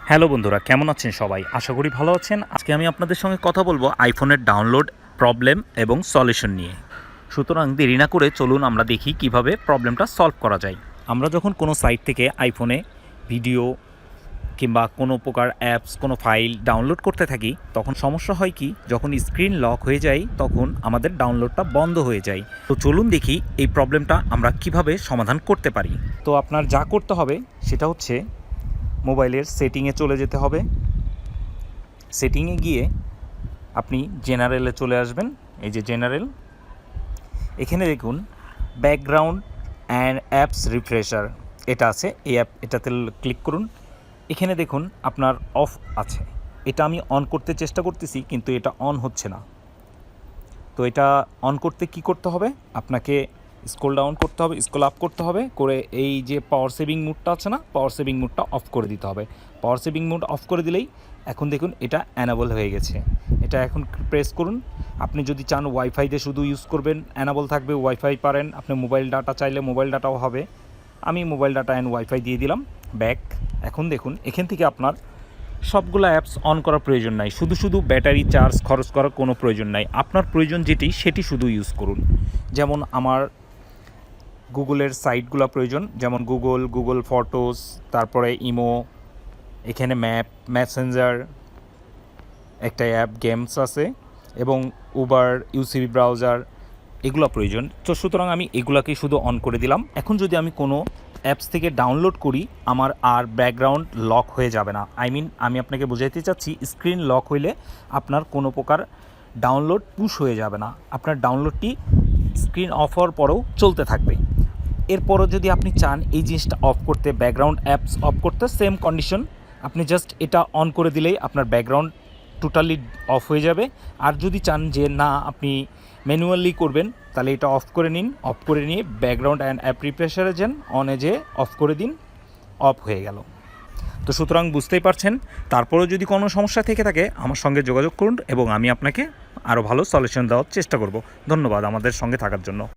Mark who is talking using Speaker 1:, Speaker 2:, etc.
Speaker 1: Hello বন্ধুরা, কেমন আছেন সবাই? আশা করি ভালো আছেন। আজকে আমি আপনাদের সঙ্গে কথা বলবো আইফোনের ডাউনলোড প্রবলেম এবং সলিউশন নিয়ে। সুতরাং দেরি না করে চলুন আমরা দেখি কিভাবে প্রবলেমটা সলভ করা যায়। আমরা যখন কোনো সাইট থেকে আইফোনে ভিডিও কিংবা কোনো প্রকার অ্যাপস, কোনো ফাইল ডাউনলোড করতে থাকি, তখন সমস্যা হয় কি, যখন স্ক্রিন লক হয়ে যায় তখন আমাদের ডাউনলোডটা বন্ধ হয়ে যায়। তো চলুন দেখি এই প্রবলেমটা আমরা কিভাবে সমাধান করতে পারি। তো আপনার যা করতে হবে সেটা হচ্ছে মোবাইলের সেটিংয়ে চলে যেতে হবে। সেটিংয়ে গিয়ে আপনি জেনারেলে চলে আসবেন। এই যে জেনারেল, এখানে দেখুন ব্যাকগ্রাউন্ড অ্যান্ড অ্যাপস রিফ্রেশার এটা আছে। এই এটাতে ক্লিক করুন। এখানে দেখুন আপনার অফ আছে। এটা আমি অন করতে চেষ্টা করতেছি কিন্তু এটা অন হচ্ছে না। তো এটা অন করতে কি করতে হবে, আপনাকে স্ক্রল ডাউন করতে হবে, স্ক্রল আপ করতে হবে, করে এই যে পাওয়ার সেভিং মুডটা আছে না, পাওয়ার সেভিং মুডটা অফ করে দিতে হবে। পাওয়ার সেভিং মুড অফ করে দিলেই এখন দেখুন এটা অ্যানাবল হয়ে গেছে। এটা এখন প্রেস করুন। আপনি যদি চান ওয়াইফাই দিয়ে শুধু ইউজ করবেন, অ্যানাবল থাকবে, ওয়াইফাই পারেন। আপনি মোবাইল ডাটা চাইলে মোবাইল ডাটাও হবে। আমি মোবাইল ডাটা অ্যান্ড ওয়াইফাই দিয়ে দিলাম, ব্যাক। এখন দেখুন এখান থেকে আপনার সবগুলো অ্যাপস অন করার প্রয়োজন নাই, শুধু ব্যাটারি চার্জ খরচ করার কোনো প্রয়োজন নাই। আপনার প্রয়োজন যেটি সেটি শুধু ইউজ করুন। যেমন আমার গুগলের সাইটগুলো প্রয়োজন, যেমন গুগল ফটোস, তারপরে ইমো, এখানে ম্যাপ, মেসেঞ্জার, একটা অ্যাপ গেমস আছে, এবং উবার, ইউসিবি ব্রাউজার, এগুলো প্রয়োজন। তো সুতরাং আমি এগুলাকেই শুধু অন করে দিলাম। এখন যদি আমি কোনো অ্যাপস থেকে ডাউনলোড করি, আমার আর ব্যাকগ্রাউন্ড লক হয়ে যাবে না। আমি আপনাকে বোঝাইতে চাচ্ছি, স্ক্রিন লক হইলে আপনার কোনো প্রকার ডাউনলোড পুশ হয়ে যাবে না। আপনার ডাউনলোডটি স্ক্রিন অফ হওয়ার পরেও চলতে থাকবে। এরপরও যদি আপনি চান এই জিনিসটা অফ করতে, ব্যাকগ্রাউন্ড অ্যাপস অফ করতে, সেম কন্ডিশন, আপনি জাস্ট এটা অন করে দিলেই আপনার ব্যাকগ্রাউন্ড টোটালি অফ হয়ে যাবে। আর যদি চান যে না আপনি ম্যানুয়ালি করবেন, তাহলে এটা অফ করে নিন। অফ করে নিয়ে ব্যাকগ্রাউন্ড অ্যান্ড অ্যাপ রিফ্রেশারে যান, অনে যেয়ে অফ করে দিন, অফ হয়ে গেল। তো সুতরাং বুঝতেই পারছেন। তারপরেও যদি কোনো সমস্যা থেকে থাকে আমার সঙ্গে যোগাযোগ করুন এবং আমি আপনাকে আরও ভালো সলিউশন দেওয়ার চেষ্টা করব। ধন্যবাদ আমাদের সঙ্গে থাকার জন্য।